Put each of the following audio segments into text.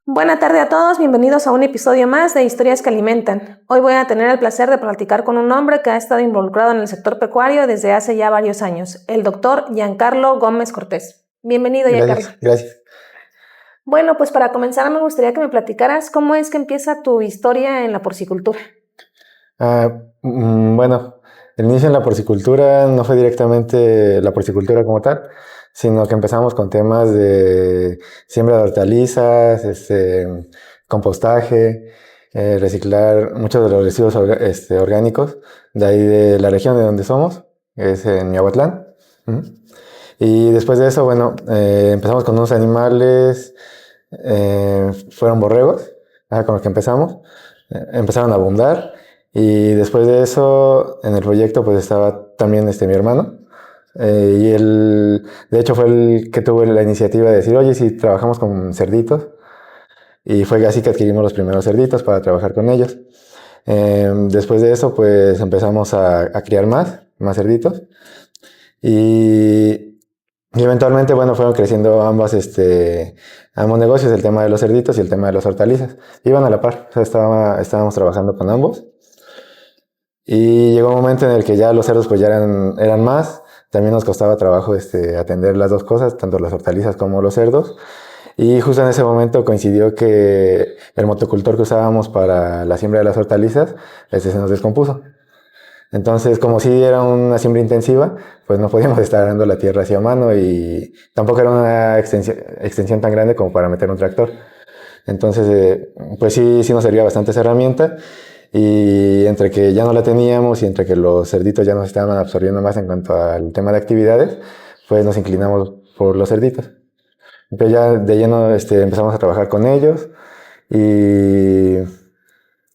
Buena tarde a todos, bienvenidos a un episodio más de Historias que Alimentan. Hoy voy a tener el placer de platicar con un hombre que ha estado involucrado en el sector pecuario desde hace ya varios años, el doctor Giancarlo Gómez Cortés. Bienvenido, Giancarlo. Gracias. Bueno, pues para comenzar me gustaría que me platicaras cómo es que empieza tu historia en la porcicultura. Bueno, el inicio en la porcicultura no fue directamente la porcicultura como tal, sino que empezamos con temas de siembra de hortalizas, compostaje, reciclar muchos de los residuos orgánicos de ahí de la región de donde somos, que es en Miahuatlán. Y después de eso, bueno, empezamos con unos animales, fueron borregos, con los que empezamos, empezaron a abundar. Y después de eso, en el proyecto, pues estaba también mi hermano. Y él, de hecho, fue el que tuvo la iniciativa de decir, oye, si trabajamos con cerditos. Y fue así que adquirimos los primeros cerditos para trabajar con ellos. Después de eso, pues empezamos a criar más cerditos. Y eventualmente, bueno, fueron creciendo ambos negocios, el tema de los cerditos y el tema de las hortalizas. Iban a la par, o sea, estábamos trabajando con ambos. Y llegó un momento en el que ya los cerdos pues ya eran más. También nos costaba trabajo atender las dos cosas, tanto las hortalizas como los cerdos. Y justo en ese momento coincidió que el motocultor que usábamos para la siembra de las hortalizas se nos descompuso. Entonces, como si era una siembra intensiva, pues no podíamos estar dando la tierra hacia mano y tampoco era una extensión tan grande como para meter un tractor. Entonces, pues sí nos servía bastante esa herramienta. Y entre que ya no la teníamos y entre que los cerditos ya nos estaban absorbiendo más en cuanto al tema de actividades, pues nos inclinamos por los cerditos. Entonces ya de lleno empezamos a trabajar con ellos y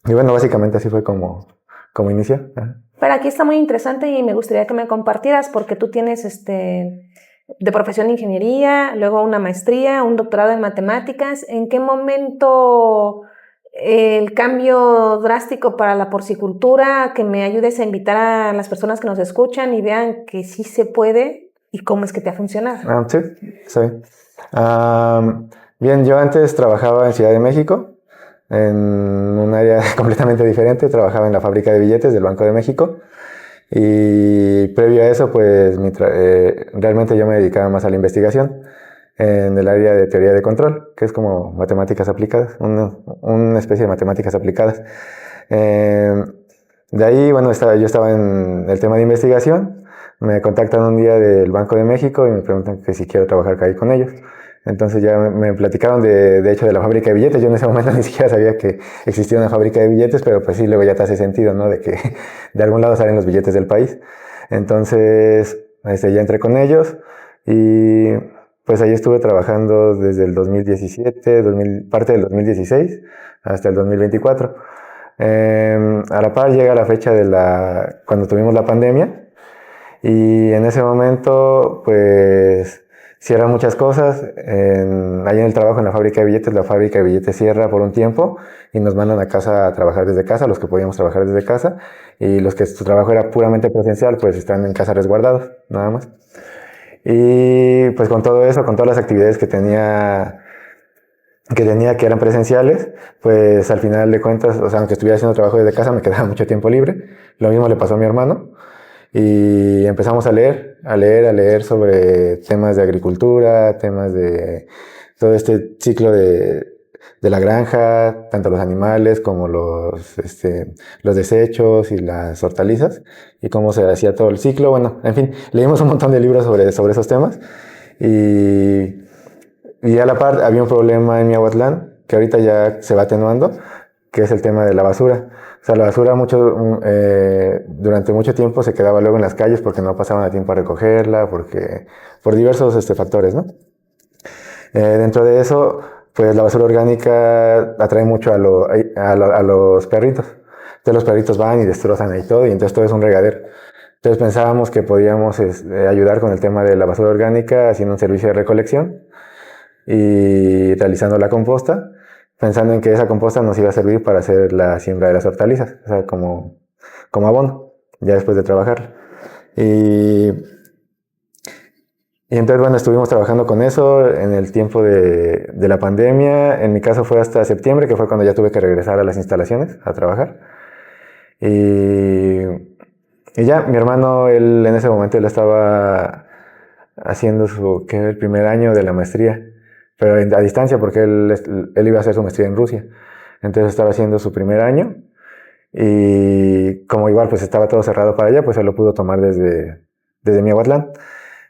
bueno, básicamente así fue como inició. Pero aquí está muy interesante y me gustaría que me compartieras porque tú tienes de profesión ingeniería, luego una maestría, un doctorado en matemáticas. ¿En qué momento el cambio drástico para la porcicultura, que me ayudes a invitar a las personas que nos escuchan y vean que sí se puede y cómo es que te ha funcionado? Sí. Bien, yo antes trabajaba en Ciudad de México, en un área completamente diferente. Trabajaba en la fábrica de billetes del Banco de México. Y previo a eso, pues realmente yo me dedicaba más a la investigación en el área de teoría de control, que es como matemáticas aplicadas, una especie de matemáticas aplicadas. De ahí, bueno, yo estaba en el tema de investigación. Me contactan un día del Banco de México y me preguntan que si quiero trabajar ahí con ellos. Entonces ya me platicaron de hecho de la fábrica de billetes. Yo en ese momento ni siquiera sabía que existía una fábrica de billetes, pero pues sí, luego ya te hace sentido, ¿no? De que de algún lado salen los billetes del país. Entonces, ya entré con ellos y pues ahí estuve trabajando desde el 2017, parte del 2016 hasta el 2024. A la par llega la fecha cuando tuvimos la pandemia y en ese momento pues cierran muchas cosas. Ahí en el trabajo en la fábrica de billetes cierra por un tiempo y nos mandan a casa a trabajar desde casa, los que podíamos trabajar desde casa, y los que su trabajo era puramente presencial pues están en casa resguardados, nada más. Y pues con todo eso, con todas las actividades que tenía que eran presenciales, pues al final de cuentas, o sea, aunque estuviera haciendo trabajo desde casa, me quedaba mucho tiempo libre. Lo mismo le pasó a mi hermano. Y empezamos a leer sobre temas de agricultura, temas de todo este ciclo de la granja, tanto los animales como los desechos y las hortalizas, y cómo se hacía todo el ciclo. Bueno, en fin, leímos un montón de libros sobre esos temas. Y a la par había un problema en Miahuatlán, que ahorita ya se va atenuando, que es el tema de la basura. O sea, la basura durante mucho tiempo se quedaba luego en las calles porque no pasaban a tiempo a recogerla, por diversos factores, ¿no? Dentro de eso, pues la basura orgánica atrae mucho a los perritos. Entonces los perritos van y destrozan ahí todo, y entonces todo es un regadero. Entonces pensábamos que podíamos ayudar con el tema de la basura orgánica haciendo un servicio de recolección y realizando la composta, pensando en que esa composta nos iba a servir para hacer la siembra de las hortalizas, o sea, como abono, ya después de trabajar. Y Y entonces, bueno, estuvimos trabajando con eso en el tiempo de la pandemia. En mi caso fue hasta septiembre, que fue cuando ya tuve que regresar a las instalaciones a trabajar. Y, y ya, mi hermano, él en ese momento él estaba haciendo el primer año de la maestría, pero a distancia porque él iba a hacer su maestría en Rusia. Entonces estaba haciendo su primer año y como igual pues estaba todo cerrado para allá, pues él lo pudo tomar desde Miahuatlán.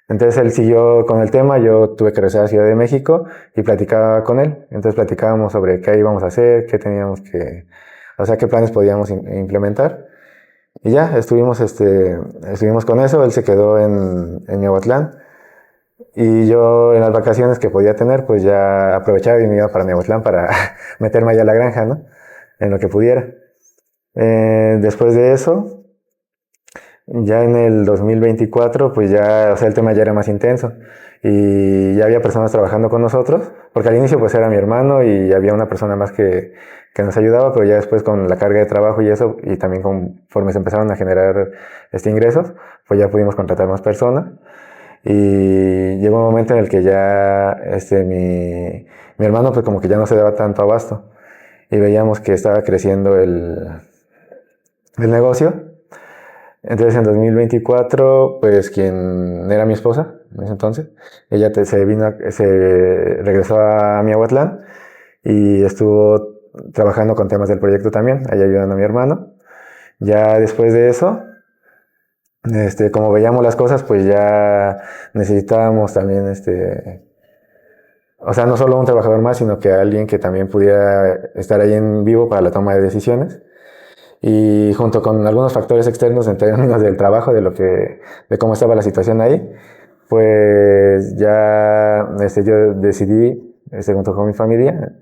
Entonces él siguió con el tema, yo tuve que regresar a Ciudad de México y platicaba con él. Entonces platicábamos sobre qué íbamos a hacer, qué teníamos que, o sea, qué planes podíamos implementar. Y ya, estuvimos con eso, él se quedó en Miahuatlán. Y yo en las vacaciones que podía tener, pues ya aprovechaba y me iba para Miahuatlán para meterme allá a la granja, ¿no? En lo que pudiera. Después de eso, ya en el 2024, pues ya, o sea, el tema ya era más intenso y ya había personas trabajando con nosotros, porque al inicio pues era mi hermano y había una persona más que nos ayudaba, pero ya después con la carga de trabajo y eso, y también conforme se empezaron a generar ingresos, pues ya pudimos contratar más personas. Y llegó un momento en el que ya mi hermano pues como que ya no se daba tanto abasto y veíamos que estaba creciendo el negocio. Entonces en 2024 pues quien era mi esposa en ese entonces, ella se regresó a Miahuatlán y estuvo trabajando con temas del proyecto también, ahí ayudando a mi hermano. Ya después de eso, como veíamos las cosas, pues ya necesitábamos también, o sea, no solo un trabajador más, sino que alguien que también pudiera estar ahí en vivo para la toma de decisiones. Y junto con algunos factores externos en términos del trabajo, de cómo estaba la situación ahí, pues ya yo decidí, junto con mi familia,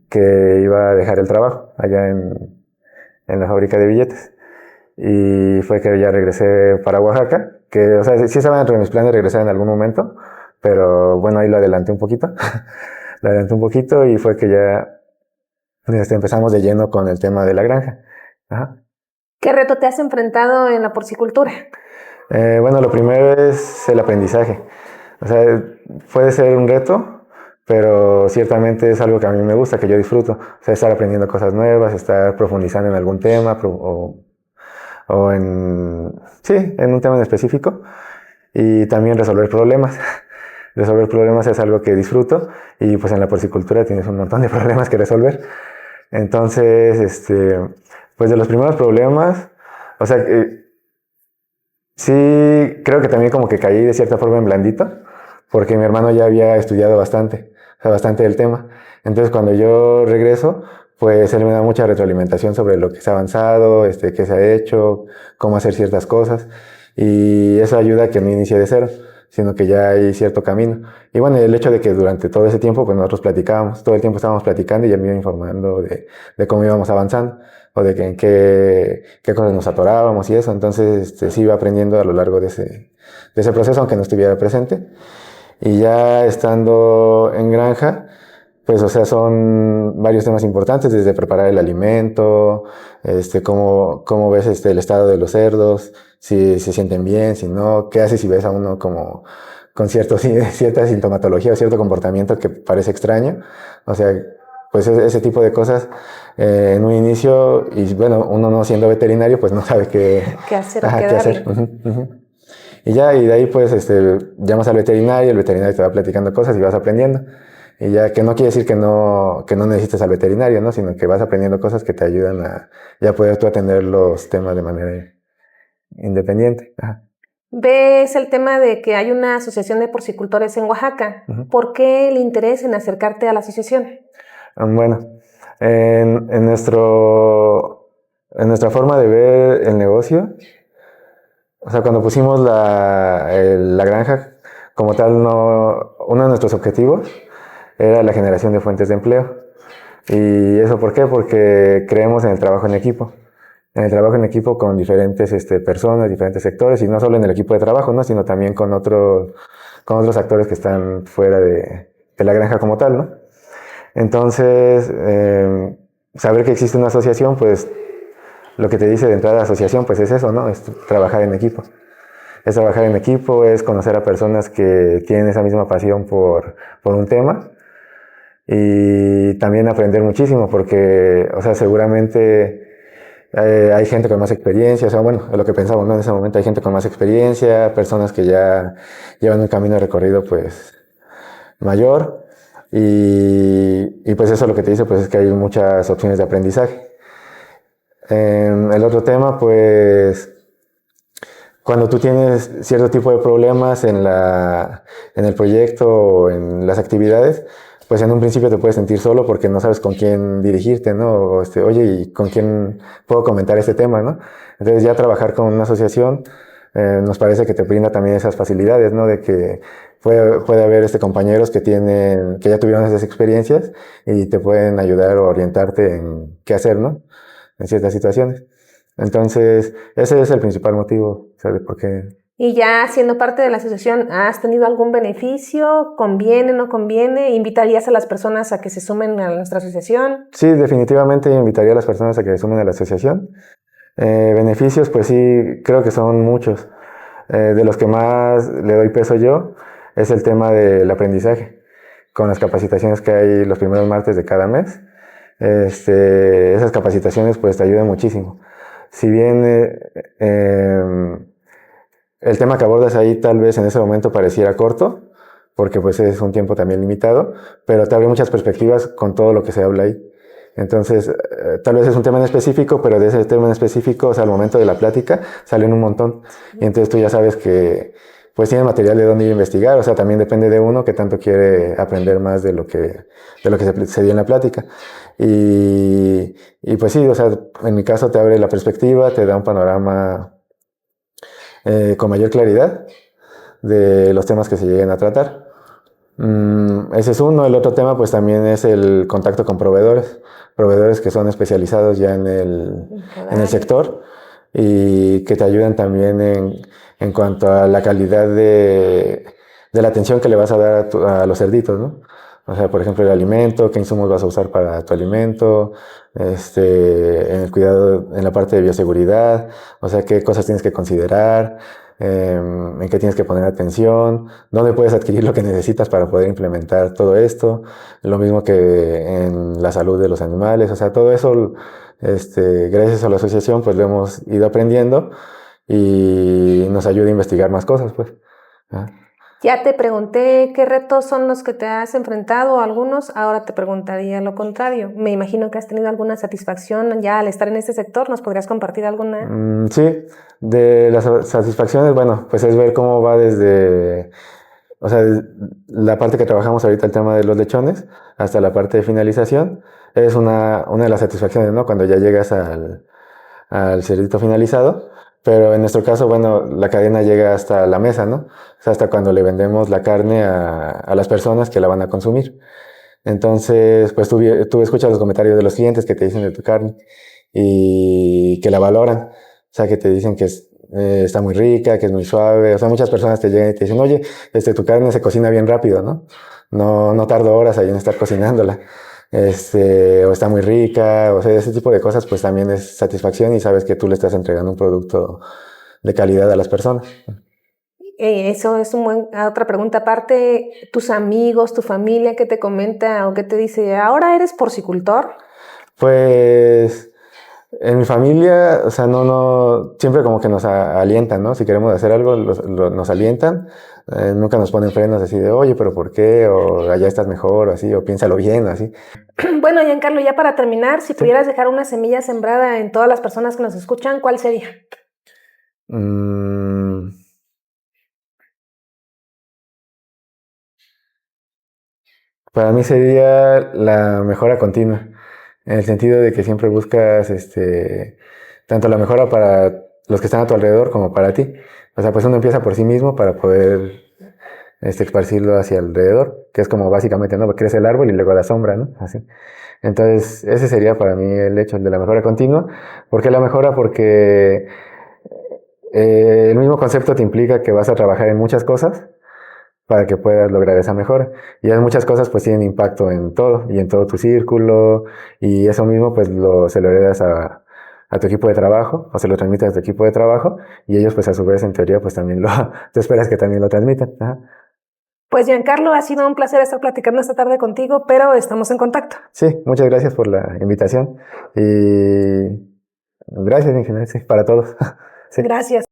que iba a dejar el trabajo allá en la fábrica de billetes. Y fue que ya regresé para Oaxaca, que, o sea, sí estaba dentro de mis planes regresar en algún momento, pero bueno, ahí lo adelanté un poquito. Lo adelanté un poquito y fue que ya empezamos de lleno con el tema de la granja. Ajá. ¿Qué reto te has enfrentado en la porcicultura? Bueno, lo primero es el aprendizaje. O sea, puede ser un reto, pero ciertamente es algo que a mí me gusta, que yo disfruto. O sea, estar aprendiendo cosas nuevas, estar profundizando en algún tema o en un tema en específico, y también resolver problemas. Resolver problemas es algo que disfruto y pues en la porcicultura tienes un montón de problemas que resolver. Entonces, pues de los primeros problemas, o sea, sí creo que también como que caí de cierta forma en blandito, porque mi hermano ya había estudiado bastante, o sea, bastante del tema. Entonces cuando yo regreso, pues él me da mucha retroalimentación sobre lo que se ha avanzado, qué se ha hecho, cómo hacer ciertas cosas, y eso ayuda a que no inicie de cero, sino que ya hay cierto camino. Y bueno, el hecho de que durante todo ese tiempo, pues nosotros platicábamos, todo el tiempo estábamos platicando y él me iba informando de cómo íbamos avanzando, o de en qué cosas nos atorábamos y eso. Entonces, sí iba aprendiendo a lo largo de ese proceso, aunque no estuviera presente. Y ya estando en granja, pues, o sea, son varios temas importantes, desde preparar el alimento, cómo ves el estado de los cerdos, si se sienten bien, si no, qué haces si ves a uno como con cierta sintomatología o cierto comportamiento que parece extraño. O sea, pues ese tipo de cosas en un inicio, y bueno, uno no siendo veterinario, pues no sabe qué hacer. Qué hacer. Y ya, y de ahí pues llamas al veterinario, el veterinario te va platicando cosas y vas aprendiendo. Y ya, que no quiere decir que no necesites al veterinario, ¿no? Sino que vas aprendiendo cosas que te ayudan a ya poder tú atender los temas de manera independiente. Ajá. Ves el tema de que hay una asociación de porcicultores en Oaxaca. Uh-huh. ¿Por qué el interés en acercarte a la asociación? Bueno, en nuestra forma de ver el negocio, o sea, cuando pusimos la granja, como tal, uno de nuestros objetivos era la generación de fuentes de empleo. ¿Y eso por qué? Porque creemos en el trabajo en equipo. En el trabajo en equipo con diferentes personas, diferentes sectores, y no solo en el equipo de trabajo, ¿no? Sino también con otros actores que están fuera de la granja como tal, ¿no? Entonces, saber que existe una asociación, pues lo que te dice de entrada de asociación, pues es eso, ¿no? Es trabajar en equipo. es trabajar en equipo, es conocer a personas que tienen esa misma pasión por un tema y también aprender muchísimo porque, o sea, seguramente hay gente con más experiencia, o sea, bueno, es lo que pensamos, ¿no? En ese momento hay gente con más experiencia, personas que ya llevan un camino recorrido, pues, mayor y pues eso lo que te dice, pues, es que hay muchas opciones de aprendizaje. El otro tema, pues, cuando tú tienes cierto tipo de problemas en el proyecto o en las actividades, pues en un principio te puedes sentir solo porque no sabes con quién dirigirte, ¿no? O oye, ¿y con quién puedo comentar este tema, no? Entonces ya trabajar con una asociación nos parece que te brinda también esas facilidades, ¿no? De que puede haber compañeros que que ya tuvieron esas experiencias y te pueden ayudar o orientarte en qué hacer, ¿no? En ciertas situaciones. Entonces, ese es el principal motivo, ¿sabes? Porque... Y ya siendo parte de la asociación, ¿has tenido algún beneficio? ¿Conviene, no conviene? ¿Invitarías a las personas a que se sumen a nuestra asociación? Sí, definitivamente invitaría a las personas a que se sumen a la asociación. Beneficios, pues sí, creo que son muchos. De los que más le doy peso yo es el tema del aprendizaje, con las capacitaciones que hay los primeros martes de cada mes. Esas capacitaciones pues te ayudan muchísimo. Si bien el tema que abordas ahí tal vez en ese momento pareciera corto, porque pues es un tiempo también limitado, pero te abre muchas perspectivas con todo lo que se habla ahí. Entonces, tal vez es un tema en específico, pero de ese tema en específico, o sea, al momento de la plática, salen un montón. Y entonces tú ya sabes que pues tiene material de dónde ir a investigar, o sea, también depende de uno que tanto quiere aprender más de lo que se dio en la plática. Y pues sí, o sea, en mi caso te abre la perspectiva, te da un panorama con mayor claridad de los temas que se lleguen a tratar. Ese es uno. El otro tema pues también es el contacto con proveedores que son especializados ya en el sector y que te ayudan también en cuanto a la calidad de la atención que le vas a dar a los cerditos, ¿no? O sea, por ejemplo, el alimento, qué insumos vas a usar para tu alimento, en el cuidado, en la parte de bioseguridad, o sea, qué cosas tienes que considerar, en qué tienes que poner atención, dónde puedes adquirir lo que necesitas para poder implementar todo esto, lo mismo que en la salud de los animales, o sea, todo eso, gracias a la asociación, pues lo hemos ido aprendiendo y nos ayuda a investigar más cosas, pues. ¿Ah? Ya te pregunté qué retos son los que te has enfrentado, algunos, ahora te preguntaría lo contrario. Me imagino que has tenido alguna satisfacción ya al estar en este sector, ¿nos podrías compartir alguna? Sí, de las satisfacciones, bueno, pues es ver cómo va desde, o sea, la parte que trabajamos ahorita, el tema de los lechones, hasta la parte de finalización, es una de las satisfacciones, ¿no? Cuando ya llegas al cerdito finalizado. Pero en nuestro caso, bueno, la cadena llega hasta la mesa, ¿no? O sea, hasta cuando le vendemos la carne a las personas que la van a consumir. Entonces, pues tú escuchas los comentarios de los clientes que te dicen de tu carne y que la valoran. O sea, que te dicen que está muy rica, que es muy suave. O sea, muchas personas te llegan y te dicen, oye, tu carne se cocina bien rápido, ¿no? No tardo horas ahí en estar cocinándola. O está muy rica, o sea, ese tipo de cosas pues también es satisfacción y sabes que tú le estás entregando un producto de calidad a las personas. Eso es otra pregunta aparte, tus amigos, tu familia, ¿qué te comenta o qué te dice? ¿Ahora eres porcicultor? Pues en mi familia, o sea, siempre como que nos alientan, ¿no? Si queremos hacer algo, nos alientan. Nunca nos ponen frenos así de, oye, pero ¿por qué? O allá estás mejor, o así, o piénsalo bien, o así. Bueno, Giancarlo, ya para terminar, si Sí. pudieras dejar una semilla sembrada en todas las personas que nos escuchan, ¿cuál sería? Para mí sería la mejora continua, en el sentido de que siempre buscas tanto la mejora para los que están a tu alrededor como para ti. O sea, pues uno empieza por sí mismo para poder esparcirlo hacia alrededor, que es como básicamente, ¿no? Crece el árbol y luego da sombra, ¿no? Así. Entonces, ese sería para mí el hecho de la mejora continua. ¿Por qué la mejora? Porque el mismo concepto te implica que vas a trabajar en muchas cosas para que puedas lograr esa mejora. Y esas muchas cosas pues tienen impacto en todo y en todo tu círculo y eso mismo pues se lo heredas a tu equipo de trabajo, o se lo transmites a tu equipo de trabajo, y ellos pues a su vez en teoría pues también tú esperas que también lo transmitan. Ajá. Pues Giancarlo, ha sido un placer estar platicando esta tarde contigo, pero estamos en contacto. Sí, muchas gracias por la invitación y gracias, ingeniero, sí, para todos. Sí. Gracias.